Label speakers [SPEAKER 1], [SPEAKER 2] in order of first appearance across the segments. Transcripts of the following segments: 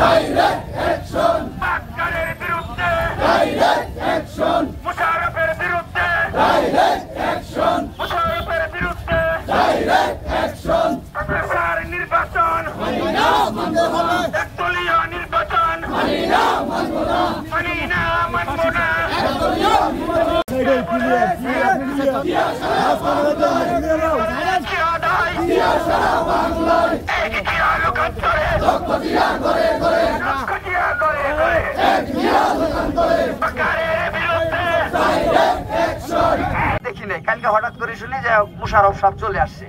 [SPEAKER 1] Direct action,
[SPEAKER 2] বাক্কারের বিরুদ্ধে
[SPEAKER 1] direct action,
[SPEAKER 2] মুশারফের বিরুদ্ধে
[SPEAKER 1] direct action,
[SPEAKER 2] মুশারফের বিরুদ্ধে
[SPEAKER 1] ডাইরেক্ট অ্যাকশন।
[SPEAKER 2] প্রফেসর নির্বাচন
[SPEAKER 1] মানি না, মানব না,
[SPEAKER 2] একদলীয় নির্বাচন
[SPEAKER 1] মানি না, মানব না,
[SPEAKER 2] মানি না, মানব না।
[SPEAKER 1] সারা বাংলায়
[SPEAKER 2] লোকান্তরে
[SPEAKER 1] লক্ষ দিয়া করে করে,
[SPEAKER 2] লক্ষটিয়া করে করে
[SPEAKER 1] এক দিয়া লোকান্তরে,
[SPEAKER 2] বাক্কারের বিরুদ্ধে
[SPEAKER 1] ডাইরেক্ট অ্যাকশন।
[SPEAKER 3] দেখি নাই, কালকে হঠাৎ করে শুনি যে মুশারফ সাহেব চলে আসছে।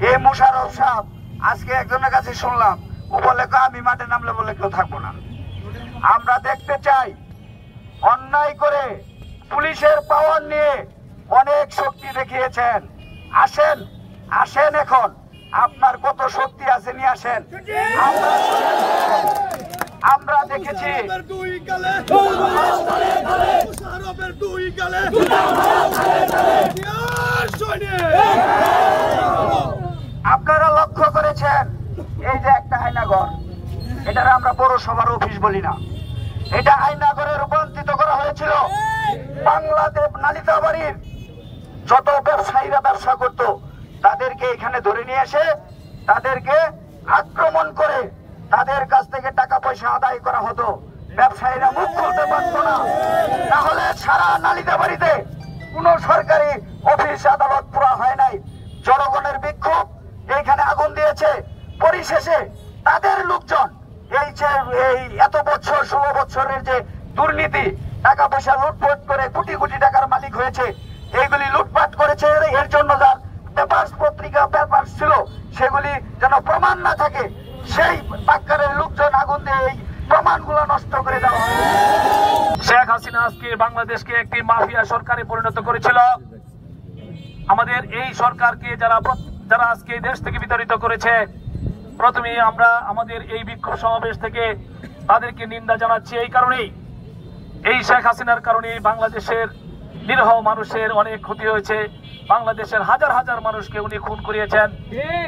[SPEAKER 3] এই মুশারফ সাহেব আজকে একজনের কাছে শুনলাম, ও বলে আমি মাঠে নামলে বলে কেউ থাকবো না। আমরা দেখতে চাই অন্যায় করে পুলিশের পাওয়ার নিয়ে অনেক শক্তি দেখিয়েছেন। আসেন আসেন, এখন আপনার কত শক্তি আছে নিয়ে আসেন। আমরা দেখেছি আপনারা লক্ষ্য করেছেন, এই যে একটা আয়নাঘর, এটার আমরা পৌরসভার অফিস বলি না, এটা আয়নাঘরে রূপান্তরিত করা হয়েছিল। বাংলাদেশ নালিতাবাড়ির যত ব্যবসায়ীরা ব্যবসা করত তাদেরকে এখানে ধরে নিয়ে এসে তাদেরকে আক্রমণ করে তাদের কাছ থেকে টাকা পয়সা আদায় করা হতো। ব্যবসায়ীরা মুখ খুলতে পারতো না। তাহলে সারা নালিতাবাড়িতে কোন সরকারি অফিস আদালত পুরা হয় নাই। জনগণের বিক্ষোভ এইখানে আগুন দিয়েছে। পরিশেষে তাদের লোকজন এই যে এত বছর 16 বছরের যে দুর্নীতি, টাকা পয়সা লুটপাট করে কোটি কোটি টাকার মালিক হয়েছে, এইগুলি লুটপাট করেছে। এর জন্য যার পেপারস পত্রিকা পেপারস ছিল সেগুলি যেন প্রমাণ না থাকে, সেই বাক্কারের লোকজন আগুন দিয়ে এই প্রমাণগুলো নষ্ট করে দেওয়া হয়।
[SPEAKER 2] শেখ হাসিনা আজকে বাংলাদেশকে একটি মাফিয়া সরকারে পরিণত করেছিল। আমাদের এই সরকারকে যারা আজকে দেশ থেকে বিতাড়িত করেছে, প্রথমে আমরা আমাদের এই বিক্ষোভ সমাবেশ থেকে তাদেরকে নিন্দা জানাচ্ছি। এই কারণেই, এই শেখ হাসিনার কারণে বাংলাদেশের নিরীহ মানুষের অনেক ক্ষতি হয়েছে। বাংলাদেশের হাজার হাজার মানুষকে উনি খুন করিয়েছেন।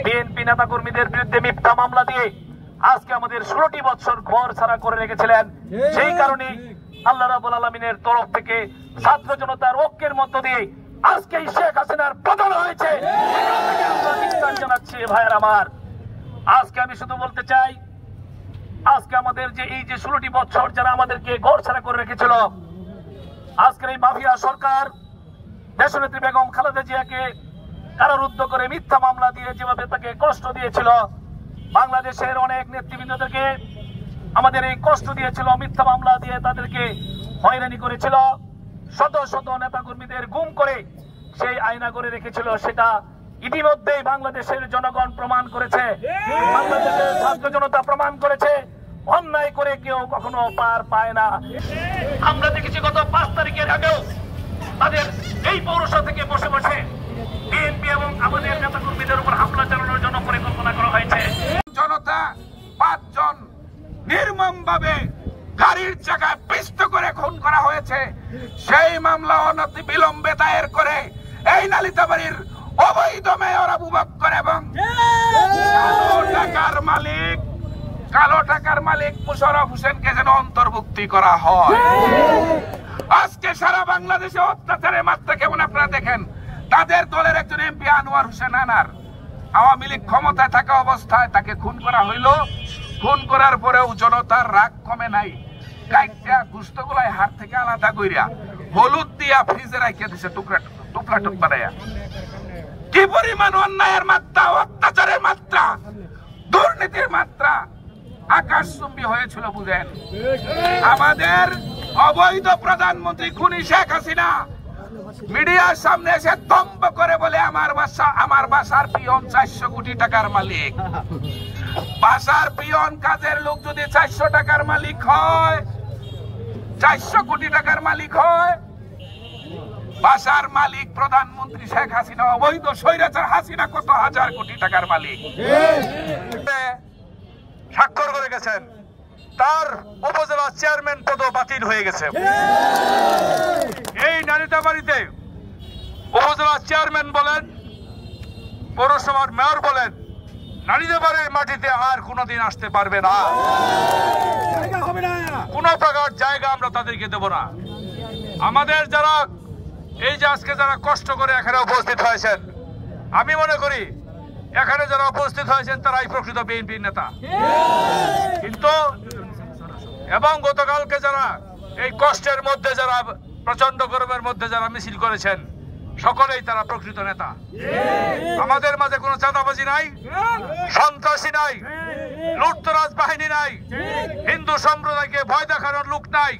[SPEAKER 2] বিএনপি নেতা কর্মীদের বিরুদ্ধে মিথ্যা মামলা দিয়ে আজকে আমাদের 16টি বছর ঘর ছাড়া করে রেখেছিলেন। সেই কারণে আল্লাহ রাব্বুল আলামিনের তরফ থেকে ছাত্র জনতার ঐক্যের মধ্য দিয়ে আজকে শেখ হাসিনার পতন হয়েছে। জানাচ্ছি ভাইয়ের আমার, আজকে আমি শুধু বলতে চাই, আজকে আমাদের যে এই যে 16টি বছর যারা আমাদেরকে ঘর ছাড়া করে রেখেছিল, আজকের এই মাফিয়া সরকার দেশনেত্রী বেগম খালেদা জিয়াকে কারারুদ্ধ করে মিথ্যা মামলা দিয়ে যেভাবে তাকে কষ্ট দিয়েছিল, বাংলাদেশের অনেক নেতৃবৃন্দদেরকে আমাদের এই কষ্ট দিয়েছিল, মিথ্যা মামলা দিয়ে তাদেরকে হয়রানি করেছিল, শত শত নেতা কর্মীদের গুম করে সেই আয়না করে রেখেছিল। সেটা ইতিমধ্যেই বাংলাদেশের জনগণ প্রমাণ করেছে, বাংলাদেশের ছাত্র জনতা প্রমাণ করেছে, অন্যায় করে কেউ কখনো পার পায় না। আমরা দেখেছি গত 5 তারিখের আগেও তাদের এই পৌরসভা থেকে বসে বসে বিএনপি এবং আমাদের নেতা কর্মীদের উপর হামলা চালানোর জন্য পরিকল্পনা করা হয়েছে।
[SPEAKER 4] জনতা 5 জন নির্মমভাবে গাড়ির চাকায় পিষ্ট করে খুন করা হয়েছে। সেই মামলা অনতি বিলম্বে দায়ের করে এই নালিতাবাড়ির অবৈধ মেয়র আবু বক্কর এবং কালো টাকার মালিক মুশারফ হোসেনকে যেন অন্তর্ভুক্তি করা হয়। আজকে সারা বাংলাদেশে অত্যাচারের মাত্রা কেমন আপনারা দেখেন। তাদের দলের একজন এমপি আনোয়ার হোসেন আনার, আওয়ামী লীগ ক্ষমতায় থাকা অবস্থায় তাকে খুন করা হইল। খুন করার পরেও জনতার রাগ কমে নাই। কাইটা গুস্তগুলাই হাত থেকে আলাদা কইরা হলুদ দিয়া ফ্রিজে রাখিয়া দিছে টুকরা টুকরা দেয়া। কি পরিমাণ অন্যায়ের মাত্রা, অত্যাচারের মাত্রা, দুর্নীতির মাত্রা আকাশচুম্বী হয়েছিল বুঝেন। আমাদের অবৈধ প্রধানমন্ত্রী খুনি শেখ হাসিনা মিডিয়ার সামনে এসে দম্ভ করে বলে আমার বাসার পিয়ন 400 কোটি টাকার মালিক। বাসার পিয়ন কাজের লোক যদি 400 টাকার মালিক হয়, 400 কোটি টাকার মালিক হয়, বাসার মালিক প্রধানমন্ত্রী শেখ হাসিনা, অবৈধ স্বৈরাচার হাসিনা কত হাজার কোটি টাকার মালিক।
[SPEAKER 2] স্বাক্ষর করে গেছেন, তার উপজেলা চেয়ারম্যান পদ বাতিল হয়ে গেছে। এই নালিতাবাড়িতে উপজেলা চেয়ারম্যান বলেন, পৌরসভার মেয়র বলেন, নালিতাবাড়ির মাটিতে আর কোনোদিন আসতে পারবে না।
[SPEAKER 5] কাউরিকে দেব না। আমাদের যারা এই যে আজকে যারা কষ্ট করে এখানে উপস্থিত হয়েছেন, আমি মনে করি এখানে যারা উপস্থিত হয়েছেন তারাই প্রকৃত বিএনপির নেতা। কিন্তু এবং গতকালকে যারা এই কষ্টের মধ্যে, যারা প্রচন্ড গরমের মধ্যে যারা মিছিল করেছেন, সকলেই তারা প্রকৃত নেতা। আমাদের মাঝে কোনো চাঁদাবাজি নাই, সন্ত্রাসী নাই, লুটতরাজ বাহিনী নাই, হিন্দু সম্প্রদায়কে ভয় দেখানোর লোক নাই।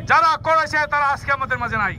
[SPEAKER 5] যারা করেছে তারা আজকে আমাদের মাঝে নাই।